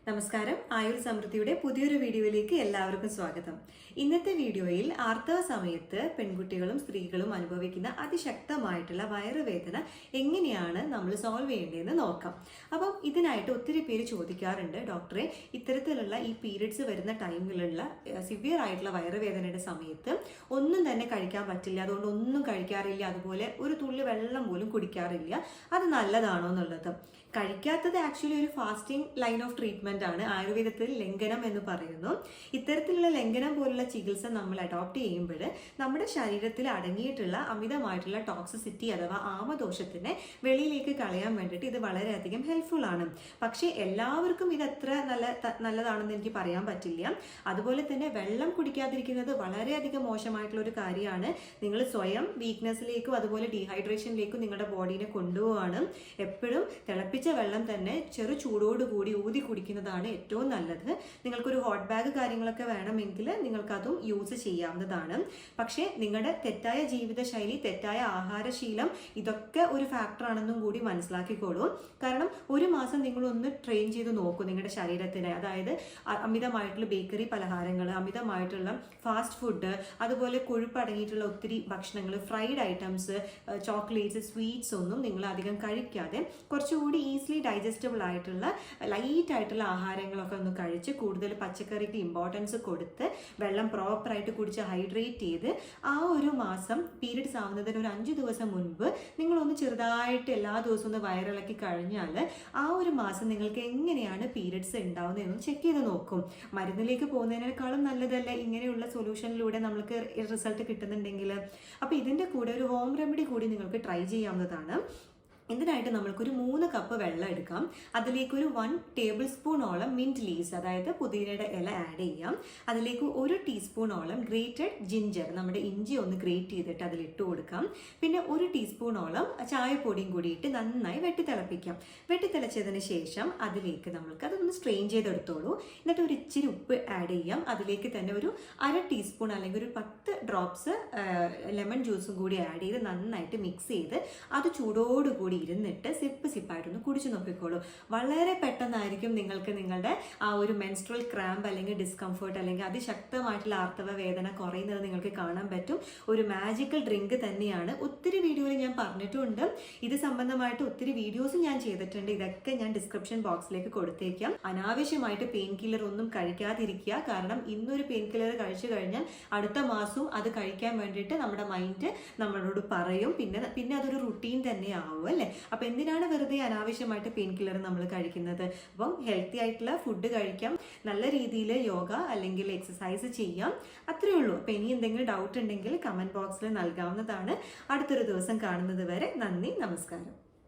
നമസ്കാരം. ആയുർ സമൃദ്ധിയുടെ പുതിയൊരു വീഡിയോയിലേക്ക് എല്ലാവർക്കും സ്വാഗതം. ഇന്നത്തെ വീഡിയോയിൽ ആർത്തവ സമയത്ത് പെൺകുട്ടികളും സ്ത്രീകളും അനുഭവിക്കുന്ന അതിശക്തമായിട്ടുള്ള വയറുവേദന എങ്ങനെയാണ് നമ്മൾ സോൾവ് ചെയ്യേണ്ടതെന്ന് നോക്കാം. അപ്പം ഇതിനായിട്ട് ഒത്തിരി പേര് ചോദിക്കാറുണ്ട്, ഡോക്ടറെ ഇത്തരത്തിലുള്ള ഈ പീരിയഡ്സ് വരുന്ന ടൈമിലുള്ള സിവിയർ ആയിട്ടുള്ള വയറുവേദനയുടെ സമയത്ത് ഒന്നും തന്നെ കഴിക്കാൻ പറ്റില്ല, അതുകൊണ്ട് ഒന്നും കഴിക്കാറില്ല, അതുപോലെ ഒരു തുള്ളി വെള്ളം പോലും കുടിക്കാറില്ല, അത് നല്ലതാണോ എന്നുള്ളത്. കഴിക്കാത്തത് ആക്ച്വലി ഒരു ഫാസ്റ്റിംഗ് ലൈൻ ഓഫ് ട്രീറ്റ്മെന്റ് ആണ്. ആയുർവേദത്തിൽ ലംഘനം എന്ന് പറയുന്നു. ഇത്തരത്തിലുള്ള ലംഘനം പോലുള്ള ചികിത്സ നമ്മൾ അഡോപ്റ്റ് ചെയ്യുമ്പോൾ നമ്മുടെ ശരീരത്തിൽ അടങ്ങിയിട്ടുള്ള അമിതമായിട്ടുള്ള ടോക്സിസിറ്റി അഥവാ ആമദോഷത്തിനെ വെളിയിലേക്ക് കളയാൻ വേണ്ടിയിട്ട് ഇത് വളരെയധികം ഹെൽപ്ഫുൾ ആണ്. പക്ഷേ എല്ലാവർക്കും ഇത് അത്ര നല്ലതാണെന്ന് എനിക്ക് പറയാൻ പറ്റില്ല. അതുപോലെ തന്നെ വെള്ളം കുടിക്കാതിരിക്കുന്നത് വളരെയധികം മോശമായിട്ടുള്ള ഒരു കാര്യമാണ്. നിങ്ങൾ സ്വയം വീക്ക്നെസ്സിലേക്കും അതുപോലെ ഡീഹൈഡ്രേഷനിലേക്കും നിങ്ങളുടെ ബോഡീനെ കൊണ്ടുപോവാണ്. എപ്പോഴും തിളപ്പിച്ച വെള്ളം തന്നെ ചെറു ചൂടോടുകൂടി ഊതി കുടിക്കുന്നതാണ് ഏറ്റവും നല്ലത്. നിങ്ങൾക്കൊരു ഹോട്ട് ബാഗ് കാര്യങ്ങളൊക്കെ വേണമെങ്കിൽ നിങ്ങൾക്കതും യൂസ് ചെയ്യാവുന്നതാണ്. പക്ഷേ നിങ്ങളുടെ തെറ്റായ ജീവിതശൈലി, തെറ്റായ ആഹാരശീലം ഇതൊക്കെ ഒരു ഫാക്ടറാണെന്നും കൂടി മനസ്സിലാക്കിക്കോളൂ. കാരണം ഒരു മാസം നിങ്ങളൊന്ന് ട്രെയിൻ ചെയ്ത് നോക്കൂ നിങ്ങളുടെ ശരീരത്തിനെ. അതായത് അമിതമായിട്ടുള്ള ബേക്കറി പലഹാരങ്ങൾ, അമിതമായിട്ടുള്ള ഫാസ്റ്റ് ഫുഡ്, അതുപോലെ കൊഴുപ്പടങ്ങിയിട്ടുള്ള ഒത്തിരി ഭക്ഷണങ്ങൾ, ഫ്രൈഡ് ഐറ്റംസ്, ചോക്ലേറ്റ്സ്, സ്വീറ്റ്സ് ഒന്നും നിങ്ങൾ അധികം കഴിക്കാതെ കുറച്ചുകൂടി ഈസിലി ഡൈജസ്റ്റബിൾ ആയിട്ടുള്ള ലൈറ്റ് ആയിട്ടുള്ള ആഹാരങ്ങളൊക്കെ ഒന്ന് കഴിച്ച് കൂടുതൽ പച്ചക്കറിക്ക് ഇമ്പോർട്ടൻസ് കൊടുത്ത് വെള്ളം പ്രോപ്പറായിട്ട് കുടിച്ച് ഹൈഡ്രേറ്റ് ചെയ്ത് ആ ഒരു മാസം പീരിയഡ്സ് ആവുന്നതിന് ഒരു 5 ദിവസം മുൻപ് നിങ്ങളൊന്ന് ചെറുതായിട്ട് എല്ലാ ദിവസവും ഒന്ന് വയറിളക്കി കഴിഞ്ഞാൽ ആ ഒരു മാസം നിങ്ങൾക്ക് എങ്ങനെയാണ് പീരിയഡ്സ് ഉണ്ടാവുന്നതെന്ന് ചെക്ക് ചെയ്ത് നോക്കും. മരുന്നിലേക്ക് പോകുന്നതിനേക്കാളും നല്ലതല്ലേ ഇങ്ങനെയുള്ള സൊല്യൂഷനിലൂടെ നമുക്ക് റിസൾട്ട് കിട്ടുന്നുണ്ടെങ്കിൽ. അപ്പോൾ ഇതിൻ്റെ കൂടെ ഒരു ഹോം റെമഡി കൂടി നിങ്ങൾക്ക് ട്രൈ ചെയ്യാവുന്നതാണ്. ഇതിനായിട്ട് നമ്മൾക്കൊരു 3 കപ്പ് വെള്ളം എടുക്കാം. അതിലേക്ക് ഒരു 1 ടേബിൾ സ്പൂണോളം മിൻറ്റ് ലീവ്സ്, അതായത് പുതിനയുടെ ഇല ആഡ് ചെയ്യാം. അതിലേക്ക് 1 ടീസ്പൂണോളം ഗ്രേറ്റഡ് ജിഞ്ചർ, നമ്മുടെ ഇഞ്ചി ഒന്ന് ഗ്രേറ്റ് ചെയ്തിട്ട് അതിലിട്ട് കൊടുക്കാം. പിന്നെ 1 ടീസ്പൂണോളം ചായപ്പൊടിയും കൂടിയിട്ട് നന്നായി വെട്ടിത്തിളപ്പിക്കാം. വെട്ടിത്തിളച്ചതിന് ശേഷം അതിലേക്ക് നമ്മൾക്ക് അതൊന്ന് സ്ട്രെയിൻ ചെയ്തെടുത്തോളൂ. എന്നിട്ട് ഒരു ഇച്ചിരി ഉപ്പ് ആഡ് ചെയ്യാം. അതിലേക്ക് തന്നെ ഒരു 1/2 ടീസ്പൂൺ അല്ലെങ്കിൽ ഒരു 10 ഡ്രോപ്സ് ലെമൺ ജ്യൂസും കൂടി ആഡ് ചെയ്ത് നന്നായിട്ട് മിക്സ് ചെയ്ത് അത് ചൂടോടുകൂടി ഇരുന്നിട്ട് സിപ്പായിട്ടൊന്ന് കുടിച്ചു നോക്കിക്കോളൂ. വളരെ പെട്ടെന്നായിരിക്കും നിങ്ങൾക്ക് നിങ്ങളുടെ ആ ഒരു മെൻസ്ട്രൽ ക്രാമ്പ് അല്ലെങ്കിൽ ഡിസ്കംഫേർട്ട് അല്ലെങ്കിൽ അതിശക്തമായിട്ടുള്ള ആർത്തവ വേദന കുറയുന്നത് നിങ്ങൾക്ക് കാണാൻ പറ്റും. ഒരു മാജിക്കൽ ഡ്രിങ്ക് തന്നെയാണ്. ഒത്തിരി വീഡിയോയിൽ ഞാൻ പറഞ്ഞിട്ടുണ്ട്. ഇത് സംബന്ധമായിട്ട് ഒത്തിരി വീഡിയോസ് ഞാൻ ചെയ്തിട്ടുണ്ട്. ഇതൊക്കെ ഞാൻ ഡിസ്ക്രിപ്ഷൻ ബോക്സിലേക്ക് കൊടുത്തേക്കാം. അനാവശ്യമായിട്ട് പെയിൻ കില്ലർ ഒന്നും കഴിക്കാതിരിക്കുക. കാരണം ഇന്നൊരു പെയിൻ കില്ലർ കഴിച്ചു കഴിഞ്ഞാൽ അടുത്ത മാസവും അത് കഴിക്കാൻ വേണ്ടിയിട്ട് നമ്മുടെ മൈൻഡ് നമ്മളോട് പറയും. പിന്നെ അതൊരു റുട്ടീൻ തന്നെ ആവും അല്ലേ. അപ്പൊ എന്തിനാണ് വെറുതെ അനാവശ്യമായിട്ട് പെയിൻ കില്ലർ നമ്മൾ കഴിക്കുന്നത്? അപ്പം ഹെൽത്തി ആയിട്ടുള്ള ഫുഡ് കഴിക്കാം, നല്ല രീതിയിൽ യോഗ അല്ലെങ്കിൽ എക്സസൈസ് ചെയ്യാം, അത്രയേ ഉള്ളൂ. അപ്പൊ ഇനി എന്തെങ്കിലും ഡൗട്ട് ഉണ്ടെങ്കിൽ കമന്റ് ബോക്സിൽ നൽകാവുന്നതാണ്. അടുത്തൊരു ദിവസം കാണുന്നത് വരെ നന്ദി, നമസ്കാരം.